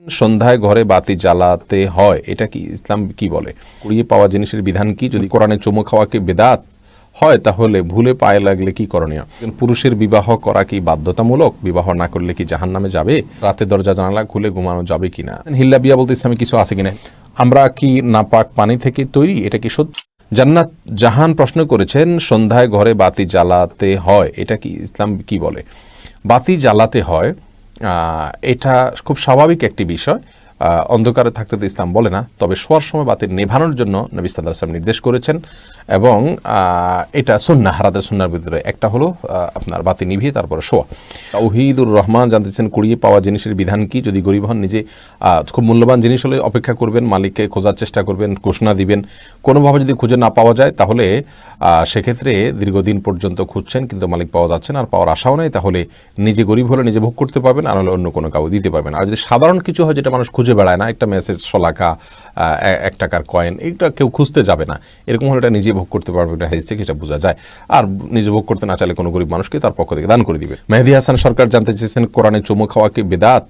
সন্ধ্যায় ঘরে বাতি জ্বালাতে হয়, এটা কি ইসলাম কি বলে? কুড়িয়ে পাওয়া জিনিসের বিধান কি? যদি কোরআনে চুমু খাওয়াকে বেদাত হয় তাহলে ভুলে পায়ে লাগলে কি করণীয়? পুরুষের বিবাহ করা কি বাধ্যতামূলক? বিবাহ না করলে কি জাহান্নামে যাবে? রাতে দরজা জানালা খুলে ঘুমানো যাবে কিনা? হিল্লা বিয়া বলতে ইসলামে কিছু আছে কিনা? আমরা কি নাপাক পানি থেকে তৈরি, এটা কি সত্য? জান্নাত জাহান প্রশ্ন করেছেন, সন্ধ্যায় ঘরে বাতি জ্বালাতে হয়, এটা কি ইসলাম কি বলে? বাতি জ্বালাতে হয়, এটা খুব স্বাভাবিক একটি বিষয়। অন্ধকারে থাকতে তো ইসলাম বলে না, তবে শোয়ার সময় বাতি নেভানোর জন্য নবী সাল্লাল্লাহু আলাইহি ওয়াসাল্লাম নির্দেশ করেছেন এবং এটা সুন্নাহ, রাতের সুন্নাহর ভিতরে একটা হলো আপনার বাতি নিভিয়ে তারপরে শোয়া। তাওহীদুর রহমান জানতেছেন, কুড়িয়ে পাওয়া জিনিসের বিধান কি? যদি গরিব হন, নিজে খুব মূল্যবান জিনিস হলে অপেক্ষা করবেন, মালিককে খোঁজার চেষ্টা করবেন, ঘোষণা দিবেন। কোনোভাবে যদি খুঁজে না পাওয়া যায় তাহলে সেক্ষেত্রে দীর্ঘদিন পর্যন্ত খুঁজছেন কিন্তু মালিক পাওয়া যাচ্ছে না, আর পাওয়ার আশাও নেই, তাহলে নিজে গরিব হলে নিজে ভোগ করতে পারবেন, আর হলে অন্য কোনো কাউ দিতে পারবেন। আর যদি সাধারণ কিছু হয় যেটা মানুষ খুঁজে বেড়ায় না, একটা মেসেজ শলাকা, 1 টাকার কয়েন, এটা কেউ খুঁজতে যাবে না, এরকম হলে এটা নিজে ভোগ করতে পারবে, এটা হাদিস থেকে এটা বোঝা যায়। আর নিজে ভোগ করতে না চাইলে কোনো গরিব মানুষকে তার পক্ষ থেকে দান করে দিবে। মেহেদী হাসান সরকার জানতে চেয়েছেন, কোরআনে চুমু খাওয়াকে বেদাত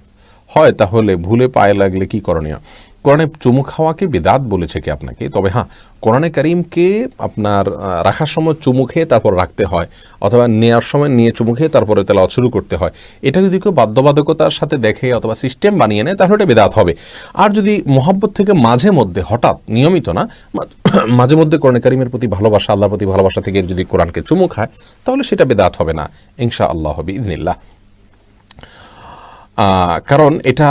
হয় তাহলে ভুলে পায়ে লাগলে কি করণীয়? কোরআনে চুমু খাওয়াকে বেদাত বলেছে কি আপনাকে? তবে হ্যাঁ, কোরআনে কারিমকে আপনার রাখার সময় চুমু খেয়ে তারপর রাখতে হয়, অথবা নেওয়ার সময় নিয়ে চুমু খেয়ে তারপরে তেলাওয়াত শুরু করতে হয়। এটা যদি কেউ বাধ্যবাধকতার সাথে দেখে অথবা সিস্টেম বানিয়ে নেয় তাহলে এটা বেদাত হবে। আর যদি মহব্বত থেকে মাঝে মধ্যে, হঠাৎ নিয়মিত না, মাঝে মধ্যে কোরআনে কারিমের প্রতি ভালোবাসা, আল্লাহর প্রতি ভালোবাসা থেকে যদি কোরআনকে চুমু খায় তাহলে সেটা বেদাত হবে না, ইনশাআল্লাহ হবে ইذনিল্লাহ। কারণ এটা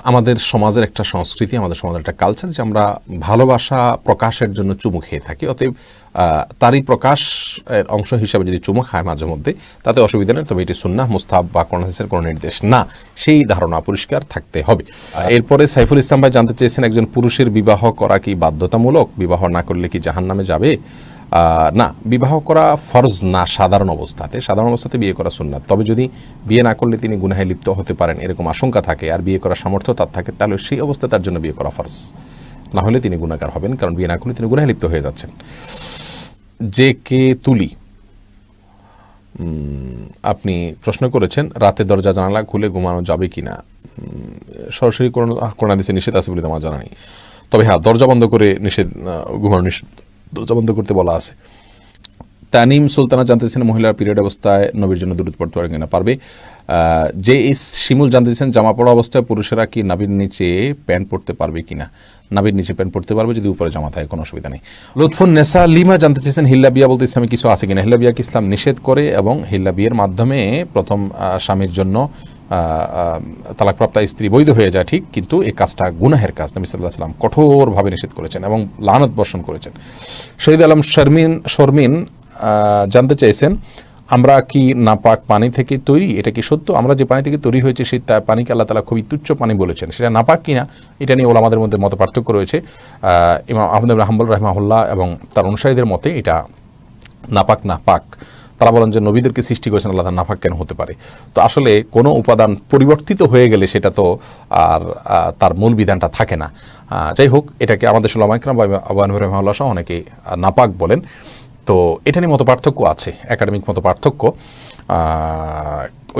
আমাদের সমাজের একটা সংস্কৃতি, আমাদের সমাজের একটা কালচার যে আমরা ভালোবাসা প্রকাশের জন্য চুমু খেয়ে থাকি। অতএব তারই প্রকাশের অংশ হিসাবে যদি চুমু খায় মাঝে মধ্যে তাতে অসুবিধা নেই, তবে এটি সুন্নাহ, মুস্তাহাব বা কোরআন হাদিসের কোনো নির্দেশ না, সেই ধারণা পরিষ্কার থাকতে হবে। এরপরে সাইফুল ইসলাম ভাই জানতে চেয়েছেন, একজন পুরুষের বিবাহ করা কি বাধ্যতামূলক? বিবাহ না করলে কি জাহান্নামে যাবে? না, বিবাহ করা ফরজ না সাধারণ অবস্থাতে। সাধারণ অবস্থাতে বিয়ে করা সুন্নাত, তবে যদি বিয়ে না করলে তিনি গুনাহে লিপ্ত হতে পারেন এরকম আশঙ্কা থাকে, আর বিয়ে করার সামর্থ্য তার থাকে, তাহলে সেই অবস্থায় তার জন্য বিয়ে করা ফরজ, না হলে তিনি গুনাহগার হবেন, কারণ বিয়ে না করলে তিনি গুনাহে লিপ্ত হয়ে যাচ্ছেন। যে কে তুলি আপনি প্রশ্ন করেছেন, রাতে দরজা জানালা খুলে ঘুমানো যাবে কিনা? সরাসরি কোরআন হাদিসে নিষেধ আছে বলে আমার জানা নেই, তবে হ্যাঁ, দরজা বন্ধ করে নিষেধ, ঘুমানো নিষেধ, দরজা বন্ধ করতে বলা আছে। তানিম সুলতানা জানতেছেন, মহিলার পিরিয়ড অবস্থায় নবীর জন্য দুরূদ পড়তে পারবে কিনা? পারবে। যে ইস শিমুল জানতেছেন, জামা পড়া অবস্থায় পুরুষেরা কি নাভির নিচে প্যান্ট পরতে পারবে কিনা? নাভির নিচে প্যান্ট পরতে পারবে যদি উপরে জামা থাকে, কোনো অসুবিধা নেই। লুৎফুন নেসা লিমা জানতে চেয়েছেন, হিল্লা বিয়া বলতে ইসলামে কিছু আছে কিনা? হিল্লা বিয়াকে ইসলাম নিষেধ করে এবং হিল্লা বিয়ের মাধ্যমে প্রথম স্বামীর জন্য তালাকপ্রাপ্তা স্ত্রী বৈধ হয়ে যায়, ঠিক, কিন্তু এই কাজটা গুনাহের কাজ। নবী সাল্লাল্লাহু আলাইহি ওয়াসাল্লাম কঠোরভাবে নিষেধ করেছেন এবং লানত বর্ষণ করেছেন। শহীদ আলম শর্মিন জানতে চাইছেন, আমরা কি নাপাক পানি থেকে তৈরি, এটা কি সত্য? আমরা যে পানি থেকে তৈরি হয়েছে সেই পানিকে আল্লাহ তাআলা খুবই তুচ্ছ পানি বলেছেন, সেটা নাপাক কিনা এটা নিয়ে ওলামাদের মধ্যে মত পার্থক্য রয়েছে। ইমাম আহমদ ইবনে হাম্বল রাহিমাহুল্লাহ এবং তার অনুসারীদের মতে এটা নাপাক না পাক। তারা বলেন যে নবীদেরকে সৃষ্টি করেছেন আল্লাহ, তার নাপাক কেন হতে পারে? তো আসলে কোনো উপাদান পরিবর্তিত হয়ে গেলে সেটা তো আর তার মূল বিধানটা থাকে না। যাই হোক, এটাকে আমাদের উলামা ইকরাম বা আবু হানিফা রাহিমাহুল্লাহ সহ অনেকে নাপাক বলেন। তো এটা নিয়ে মত পার্থক্য আছে, একাডেমিক মত পার্থক্য,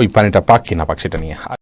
ওই পানিটা পাক কি না পাক সেটা নিয়ে।